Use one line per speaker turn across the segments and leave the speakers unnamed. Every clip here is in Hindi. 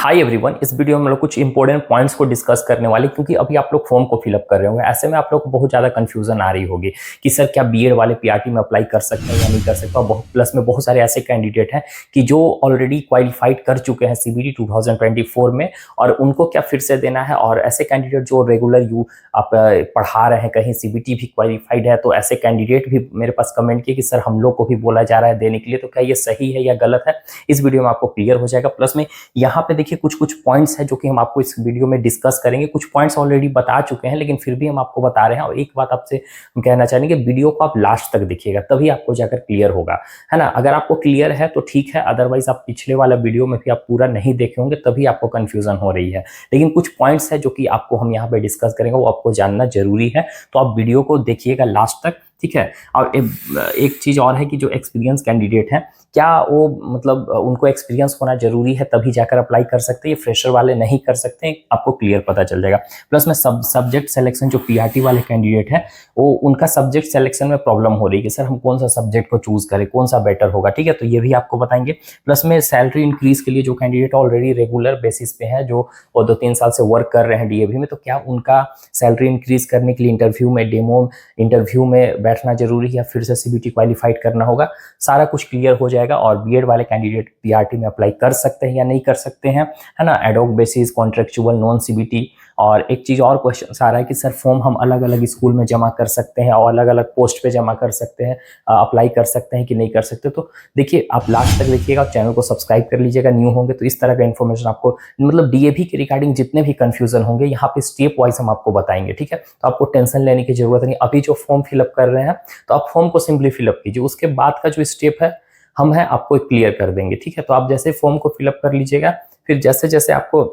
हाय एवरीवन, इस वीडियो में हम लोग कुछ इंपॉर्टेंट पॉइंट्स को डिस्कस करने वाले, क्योंकि अभी आप लोग फॉर्म को फिलअप कर रहे होंगे। ऐसे में आप लोग को बहुत ज़्यादा कंफ्यूजन आ रही होगी कि सर क्या बीएड वाले पीआरटी में अप्लाई कर सकते हैं या नहीं कर सकते। और बहुत प्लस में बहुत सारे ऐसे कैंडिडेट हैं कि जो ऑलरेडी क्वालिफाइड कर चुके हैं सीबीटी 2024 में, और उनको क्या फिर से देना है। और ऐसे कैंडिडेट जो रेगुलर आप पढ़ा रहे हैं, कहीं सीबीटी भी क्वालिफाइड है, तो ऐसे कैंडिडेट भी मेरे पास कमेंट किए कि सर हम लोग को भी बोला जा रहा है देने के लिए, तो क्या ये सही है या गलत है, इस वीडियो में आपको क्लियर हो जाएगा। प्लस में यहाँ पे देखिए कुछ कुछ पॉइंट्स हैं जो कि हम आपको इस वीडियो में डिस्कस करेंगे। कुछ पॉइंट्स ऑलरेडी बता चुके हैं, लेकिन फिर भी हम आपको बता रहे हैं। और एक बात आपसे हम कहना चाहेंगे, वीडियो को आप लास्ट तक देखिएगा, तभी आपको जाकर क्लियर होगा, है ना। अगर आपको क्लियर है तो ठीक है, अदरवाइज आप पिछले वाला वीडियो में भी आप पूरा नहीं देखे होंगे, तभी आपको कंफ्यूजन हो रही है। लेकिन कुछ पॉइंट्स है जो कि आपको हम यहाँ पे डिस्कस करेंगे, वो आपको जानना जरूरी है, तो आप वीडियो को देखिएगा लास्ट तक, ठीक है। और एक चीज और है कि जो एक्सपीरियंस कैंडिडेट हैं, क्या वो मतलब उनको एक्सपीरियंस होना जरूरी है तभी जाकर अप्लाई कर सकते हैं, ये फ्रेशर वाले नहीं कर सकते, आपको क्लियर पता चल जाएगा। प्लस में सब्जेक्ट सिलेक्शन, जो पीआरटी वाले कैंडिडेट है, वो उनका सब्जेक्ट सिलेक्शन में प्रॉब्लम हो रही है कि सर हम कौन सा सब्जेक्ट को चूज करें, कौन सा बेटर होगा, ठीक है, तो ये भी आपको बताएंगे। प्लस में सैलरी इंक्रीज के लिए जो कैंडिडेट ऑलरेडी रेगुलर बेसिस पे है, जो वो 2-3 साल से वर्क कर रहे हैं डीएवी में, तो क्या उनका सैलरी इंक्रीज करने के लिए इंटरव्यू में, डेमो इंटरव्यू में बैठना जरूरी है या फिर से सीबीटी क्वालिफाइड करना होगा, सारा कुछ क्लियर हो जाएगा। और बीएड वाले कैंडिडेट पीआरटी में अप्लाई कर सकते हैं या नहीं कर सकते हैं, है ना, ad hoc basis, contractual, non CBT. और एक चीज और क्वेश्चन आ रहा है कि सर फॉर्म हम अलग अलग स्कूल में जमा कर सकते हैं और अलग अलग पोस्ट पे जमा कर सकते हैं, अप्लाई कर सकते हैं कि नहीं कर सकते। तो देखिए, आप लास्ट तक देखिएगा, चैनल को सब्सक्राइब कर लीजिएगा न्यू होंगे, तो इस तरह का इन्फॉर्मेशन आपको, मतलब डीएवी के रिगार्डिंग जितने भी कंफ्यूजन होंगे यहाँ पे स्टेप वाइज हम आपको बताएंगे, ठीक है। तो आपको टेंशन लेने की जरूरत नहीं। अभी जो फॉर्म फिलअप कर रहे हैं, तो आप फॉर्म को सिंपली फिलअप कीजिए, उसके बाद का जो स्टेप है हम है आपको क्लियर कर देंगे, ठीक है। तो आप जैसे फॉर्म को फिलअप कर लीजिएगा, फिर जैसे जैसे आपको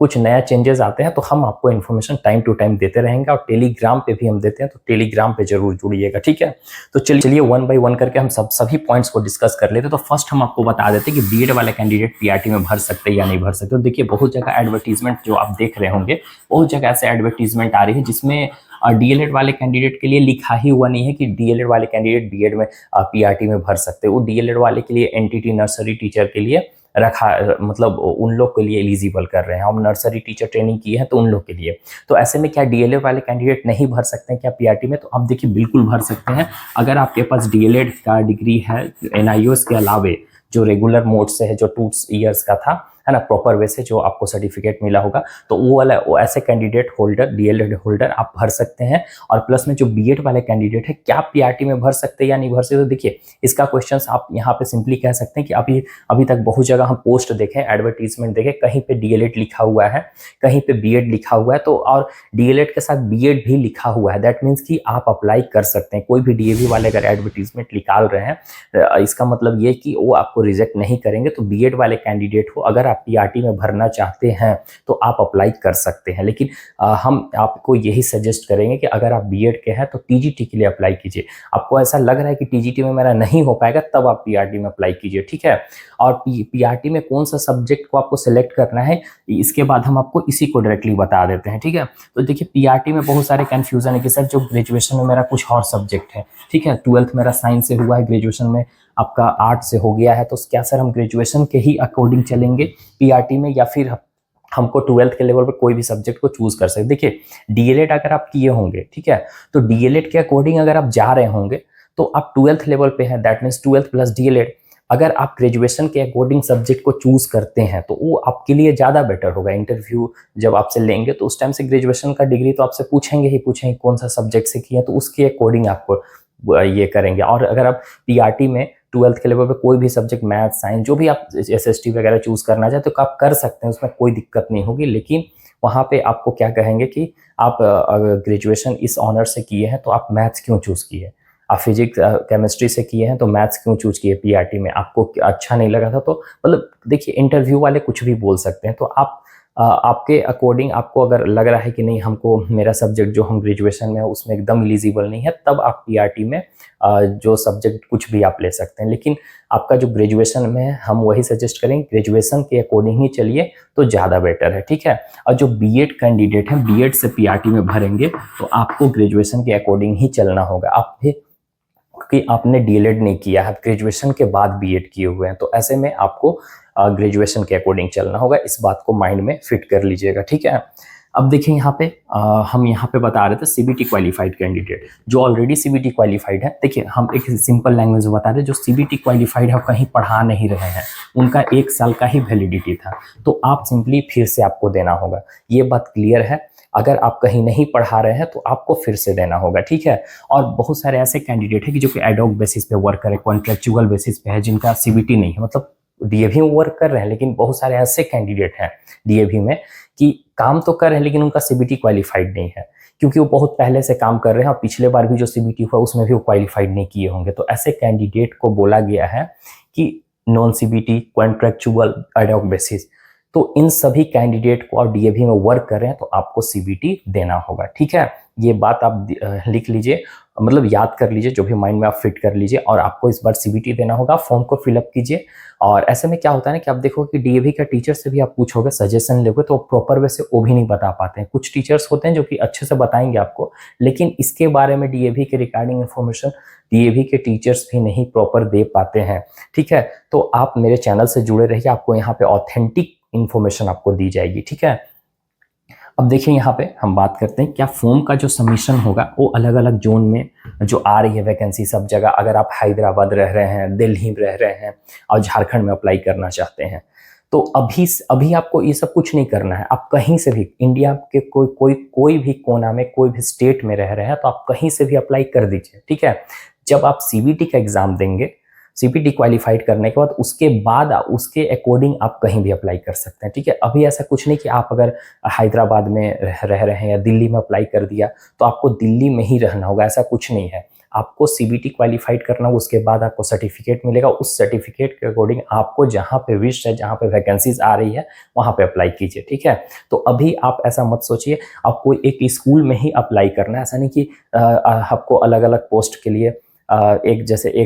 कुछ नया चेंजेस आते हैं तो हम आपको इन्फॉर्मेशन टाइम टू टाइम देते रहेंगे। और टेलीग्राम पे भी हम देते हैं, तो टेलीग्राम पे जरूर जुड़िएगा, ठीक है। तो चलिए वन बाय वन करके हम सभी पॉइंट्स को डिस्कस कर लेते हैं। तो फर्स्ट हम आपको बता देते हैं कि बीएड वाले कैंडिडेट पीआरटी में भर सकते हैं या नहीं भर सकते। तो देखिए, बहुत जगह एडवर्टीजमेंट जो आप देख रहे होंगे, बहुत जगह ऐसे एडवर्टीजमेंट आ रही है जिसमें डीएलएड वाले कैंडिडेट के लिए लिखा ही हुआ नहीं है कि डीएलएड वाले कैंडिडेट बीएड में पीआरटी में भर सकते हैं। वो डीएलएड वाले के लिए एनटीटी नर्सरी टीचर के लिए रखा, मतलब उन लोग के लिए एलिजिबल कर रहे हैं। हम नर्सरी टीचर ट्रेनिंग किए हैं तो उन लोग के लिए। तो ऐसे में क्या डीएलएड वाले कैंडिडेट नहीं भर सकते हैं क्या पीआरटी में? तो आप देखिए, बिल्कुल भर सकते हैं। अगर आपके पास डीएलएड का डिग्री है एनआईओएस के अलावे, जो रेगुलर मोड से है, जो 2 इयर्स का था, है ना, प्रॉपर वे से जो आपको सर्टिफिकेट मिला होगा, तो वो ऐसे कैंडिडेट होल्डर, डीएलएड होल्डर आप भर सकते हैं। और प्लस में जो बीएड वाले कैंडिडेट है, क्या पीआरटी में भर सकते हैं या नहीं भर सकते? तो देखिए, इसका क्वेश्चन आप यहाँ पे सिंपली कह सकते हैं कि अभी तक बहुत जगह हम पोस्ट देखें, एडवर्टीजमेंट देखें, कहीं पे डीएलएड लिखा हुआ है, कहीं पे बीएड लिखा हुआ है, तो और डीएलएड के साथ बीएड भी लिखा हुआ है। दैट मीन्स कि आप अप्लाई कर सकते हैं। कोई भी डीएवी वाले अगर एडवर्टीजमेंट निकाल रहे हैं, इसका मतलब ये कि वो आपको रिजेक्ट नहीं करेंगे। तो बीएड वाले कैंडिडेट हो, अगर आप पीआरटी में भरना चाहते हैं तो आप अप्लाई कर सकते हैं। लेकिन हम आपको यही सजेस्ट करेंगे कि अगर आप बीएड के हैं तो टीजीटी के लिए अप्लाई कीजिए। आपको ऐसा लग रहा है कि टीजीटी में मेरा नहीं हो पाएगा, तब आप पीआरटी में अप्लाई कीजिए, ठीक है। और पीआरटी में कौन सा सब्जेक्ट को आपको सिलेक्ट करना है, इसके बाद हम आपको इसी को डायरेक्टली बता देते हैं, ठीक है। तो देखिए, पीआरटी में बहुत सारे कंफ्यूजन है कि सर जो ग्रेजुएशन में मेरा कुछ और सब्जेक्ट है, ठीक है, 12th मेरा साइंस से हुआ है, ग्रेजुएशन में आपका आर्ट से हो गया है, तो क्या सर हम ग्रेजुएशन के ही अकॉर्डिंग चलेंगे पीआरटी में, या फिर हमको 12th के लेवल पर कोई भी सब्जेक्ट को चूज कर सकते? देखिए, डीएलएड अगर आप किए होंगे, ठीक है, तो डीएलएड के अकॉर्डिंग अगर आप जा रहे होंगे तो आप 12th लेवल पे हैं, that means 12th plus DElEd. अगर आप ग्रेजुएशन के अकॉर्डिंग सब्जेक्ट को चूज करते हैं तो वो आपके लिए ज़्यादा बेटर होगा। इंटरव्यू जब आपसे लेंगे तो उस टाइम से ग्रेजुएशन का डिग्री तो आपसे पूछेंगे कौन सा सब्जेक्ट से किया, तो उसके अकॉर्डिंग आपको ये करेंगे। और अगर आप पीआरटी में 12th के लेवल पे कोई भी सब्जेक्ट, मैथ, साइंस, जो भी आप एसएसटी वगैरह चूज करना चाहते तो आप कर सकते हैं, उसमें कोई दिक्कत नहीं होगी। लेकिन वहाँ पे आपको क्या कहेंगे कि आप अगर ग्रेजुएशन इस ऑनर से किए हैं तो आप मैथ्स क्यों चूज किए, आप फिजिक्स केमिस्ट्री से किए हैं तो मैथ्स क्यों चूज किए पीआरटी में, आपको अच्छा नहीं लगा था? तो मतलब देखिए, इंटरव्यू वाले कुछ भी बोल सकते हैं। तो आप आपके अकॉर्डिंग, आपको अगर लग रहा है कि नहीं, हमको मेरा सब्जेक्ट जो हम ग्रेजुएशन में है उसमें एकदम एलिजिबल नहीं है, तब आप पीआरटी में जो सब्जेक्ट कुछ भी आप ले सकते हैं। लेकिन आपका जो ग्रेजुएशन में है, हम वही सजेस्ट करेंगे, ग्रेजुएशन के अकॉर्डिंग ही चलिए तो ज़्यादा बेटर है, ठीक है। और जो बीएड कैंडिडेट हैं, बीएड से पीआरटी में भरेंगे तो आपको ग्रेजुएशन के अकॉर्डिंग ही चलना होगा। आप भी कि आपने डीएलएड नहीं किया है, ग्रेजुएशन के बाद बीएड किए हुए हैं, तो ऐसे में आपको ग्रेजुएशन के अकॉर्डिंग चलना होगा। इस बात को माइंड में फिट कर लीजिएगा, ठीक है। अब देखिए यहाँ पे हम यहाँ पे बता रहे थे सीबीटी क्वालिफाइड कैंडिडेट जो ऑलरेडी सीबीटी क्वालिफाइड है। देखिए हम एक सिंपल लैंग्वेज में बता रहे हैं, जो सीबीटी क्वालिफाइड है कहीं पढ़ा नहीं रहे हैं, उनका 1 साल का ही वैलिडिटी था, तो आप सिंपली फिर से आपको देना होगा। ये बात क्लियर है। अगर आप कहीं नहीं पढ़ा रहे हैं तो आपको फिर से देना होगा, ठीक है। और बहुत सारे ऐसे कैंडिडेट हैं कि जो कि एडॉक बेसिस पे वर्क करे, कॉन्ट्रेक्चुअल बेसिस पे है, जिनका सीबीटी नहीं है, मतलब डीएवी में वर्क कर रहे हैं, लेकिन बहुत सारे ऐसे कैंडिडेट हैं डीएवी में कि काम तो कर रहे हैं लेकिन उनका सीबीटी क्वालिफाइड नहीं है, क्योंकि वो बहुत पहले से काम कर रहे हैं और पिछले बार भी जो सीबीटी हुआ उसमें भी वो क्वालिफाइड नहीं किए होंगे। तो ऐसे कैंडिडेट को बोला गया है कि non CBT, contractual, ad hoc basis, तो इन सभी कैंडिडेट को और डीएवी में वर्क कर रहे हैं तो आपको सीबीटी देना होगा, ठीक है। ये बात आप लिख लीजिए, मतलब याद कर लीजिए, जो भी माइंड में आप फिट कर लीजिए, और आपको इस बार सीबीटी देना होगा। फॉर्म को फिलअप कीजिए। और ऐसे में क्या होता है ना कि आप देखोगे कि डीएवी का टीचर से भी आप पूछोगे, सजेशन लोगे, तो प्रॉपर वे से वो भी नहीं बता पाते हैं। कुछ टीचर्स होते हैं जो कि अच्छे से बताएंगे आपको, लेकिन इसके बारे में डीएवी के रिगार्डिंग इन्फॉर्मेशन डीएवी के टीचर्स भी नहीं प्रॉपर दे पाते हैं, ठीक है। तो आप मेरे चैनल से जुड़े रहिए, आपको यहाँ पे ऑथेंटिक इन्फॉर्मेशन आपको दी जाएगी, ठीक है। अब देखिए यहाँ पे हम बात करते हैं क्या फॉर्म का जो सबमिशन होगा वो अलग अलग जोन में जो आ रही है वैकेंसी सब जगह, अगर आप हैदराबाद रह रहे हैं, दिल्ली में रह रहे हैं और झारखंड में अप्लाई करना चाहते हैं, तो अभी आपको ये सब कुछ नहीं करना है। आप कहीं से भी इंडिया के कोई भी कोना में, कोई भी स्टेट में रह रहे हैं, तो आप कहीं से भी अप्लाई कर दीजिए, ठीक है। जब आप सीबीटी का एग्जाम देंगे, सीबीटी क्वालिफाइड करने के बाद उसके बाद उसके अकॉर्डिंग आप कहीं भी अप्लाई कर सकते हैं, ठीक है। अभी ऐसा कुछ नहीं कि आप अगर हैदराबाद में रह रहे हैं या दिल्ली में अप्लाई कर दिया तो आपको दिल्ली में ही रहना होगा, ऐसा कुछ नहीं है। आपको सीबीटी क्वालिफाइड करना, उसके बाद आपको सर्टिफिकेट मिलेगा, उस सर्टिफिकेट के अकॉर्डिंग आपको जहाँ पे विश है, जहाँ पे वैकेंसीज आ रही है वहाँ पे अप्लाई कीजिए, ठीक है। तो अभी आप ऐसा मत सोचिए आपको एक स्कूल में ही अप्लाई करना है, ऐसा नहीं कि आपको अलग अलग पोस्ट के लिए एक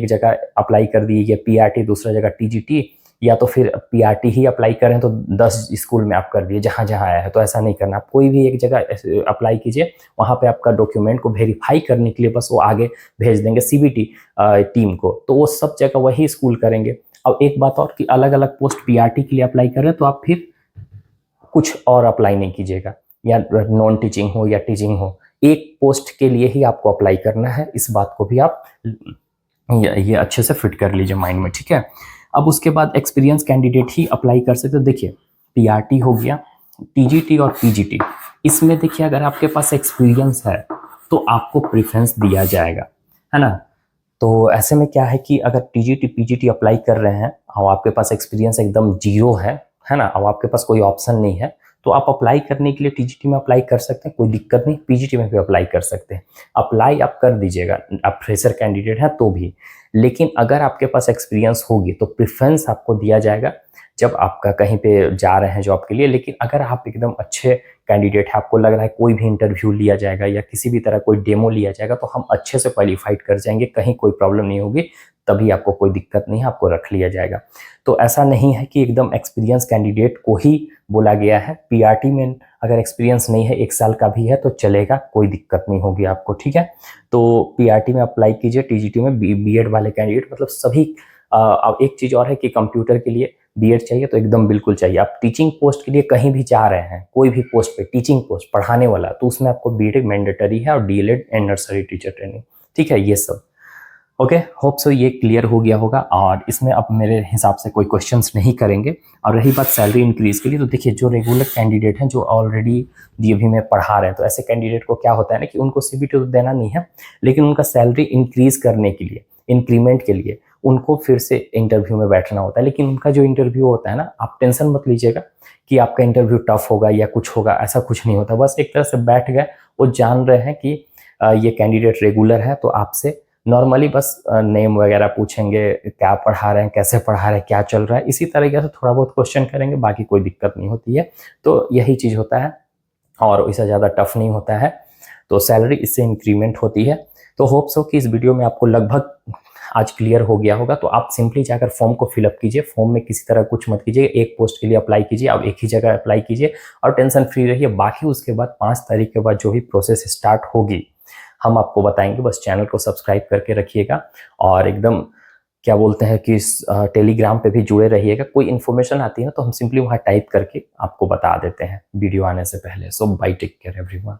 जगह अप्लाई कर दी ये पीआरटी, दूसरा जगह टीजीटी, या तो फिर पीआरटी ही अप्लाई करें तो 10 स्कूल में आप कर दिए जहाँ जहाँ आया है, तो ऐसा नहीं करना। आप कोई भी एक जगह अप्लाई कीजिए, वहाँ पे आपका डॉक्यूमेंट को वेरीफाई करने के लिए बस वो आगे भेज देंगे सीबीटी टीम को, तो वो सब जगह वही स्कूल करेंगे। अब एक बात और कि अलग अलग पोस्ट पीआरटी के लिए अप्लाई करें तो आप फिर कुछ और अप्लाई नहीं कीजिएगा, या नॉन टीचिंग हो या टीचिंग हो, एक पोस्ट के लिए ही आपको अप्लाई करना है। इस बात को भी आप ये अच्छे से फिट कर लीजिए माइंड में, ठीक है। अब उसके बाद एक्सपीरियंस कैंडिडेट ही अप्लाई कर सकते हो। देखिए पीआरटी हो गया, टीजीटी और पीजीटी, इसमें देखिए अगर आपके पास एक्सपीरियंस है तो आपको प्रेफरेंस दिया जाएगा, है ना। तो ऐसे में क्या है कि अगर टीजीटी पीजीटी अप्लाई कर रहे हैं और आपके पास एक्सपीरियंस एकदम जीरो है ना, अब आपके पास कोई ऑप्शन नहीं है, तो आप अप्लाई करने के लिए टीजीटी में अप्लाई कर सकते हैं, कोई दिक्कत नहीं, पीजीटी में भी अप्लाई कर सकते हैं। अप्लाई आप कर दीजिएगा, आप फ्रेशर कैंडिडेट हैं तो भी। लेकिन अगर आपके पास एक्सपीरियंस होगी तो प्रेफरेंस आपको दिया जाएगा जब आपका कहीं पे जा रहे हैं जॉब के लिए। लेकिन अगर आप एकदम अच्छे कैंडिडेट है, आपको लग रहा है कोई भी इंटरव्यू लिया जाएगा या किसी भी तरह कोई डेमो लिया जाएगा तो हम अच्छे से क्वालिफाइड कर जाएंगे, कहीं कोई प्रॉब्लम नहीं होगी, तभी आपको कोई दिक्कत नहीं है, आपको रख लिया जाएगा। तो ऐसा नहीं है कि एकदम एक्सपीरियंस कैंडिडेट को ही बोला गया है। पीआरटी में अगर एक्सपीरियंस नहीं है, 1 साल का भी है तो चलेगा, कोई दिक्कत नहीं होगी आपको, ठीक है। तो पीआरटी में अप्लाई कीजिए, टीजीटी में बीएड वाले कैंडिडेट, मतलब सभी। अब एक चीज़ और है कि कंप्यूटर के लिए बीएड चाहिए तो एकदम बिल्कुल चाहिए। आप टीचिंग पोस्ट के लिए कहीं भी जा रहे हैं, कोई भी पोस्ट पे, टीचिंग पोस्ट पढ़ाने वाला, तो उसमें आपको बीएड मैंडेटरी है, और DElEd and nursery teacher training, ठीक है। ये सब ओके, होप सो ये क्लियर हो गया होगा। और इसमें अब मेरे हिसाब से कोई क्वेश्चंस नहीं करेंगे। और रही बात सैलरी इंक्रीज के लिए, तो देखिए जो रेगुलर कैंडिडेट हैं, जो ऑलरेडी डीएवी में पढ़ा रहे हैं, तो ऐसे कैंडिडेट को क्या होता है ना कि उनको सीबीटी तो देना नहीं है, लेकिन उनका सैलरी इंक्रीज करने के लिए, इंक्रीमेंट के लिए उनको फिर से इंटरव्यू में बैठना होता है। लेकिन उनका जो इंटरव्यू होता है ना, आप टेंशन मत लीजिएगा कि आपका इंटरव्यू टफ होगा या कुछ होगा, ऐसा कुछ नहीं होता। बस एक तरह से बैठ गए, वो जान रहे हैं कि ये कैंडिडेट रेगुलर है, तो आपसे नॉर्मली बस नेम वगैरह पूछेंगे, क्या पढ़ा रहे हैं, कैसे पढ़ा रहे हैं, क्या चल रहा है, इसी तरीके से थोड़ा बहुत क्वेश्चन करेंगे, बाकी कोई दिक्कत नहीं होती है। तो यही चीज़ होता है, और इससे ज़्यादा टफ नहीं होता है। तो सैलरी इससे इंक्रीमेंट होती है। तो होप सो कि इस वीडियो में आपको लगभग आज क्लियर हो गया होगा। तो आप सिंपली जाकर फॉर्म को फिलअप कीजिए, फॉर्म में किसी तरह कुछ मत कीजिए, एक पोस्ट के लिए अप्लाई कीजिए, आप एक ही जगह अप्लाई कीजिए और टेंशन फ्री रहिए। बाकी उसके बाद 5 तारीख के बाद जो भी प्रोसेस स्टार्ट होगी, हम आपको बताएंगे, बस चैनल को सब्सक्राइब करके रखिएगा और एकदम क्या बोलते हैं कि टेलीग्राम पे भी जुड़े रहिएगा। कोई इन्फॉर्मेशन आती है ना तो हम सिंपली वहाँ टाइप करके आपको बता देते हैं वीडियो आने से पहले। सो बाय, टेक केयर एवरीवन।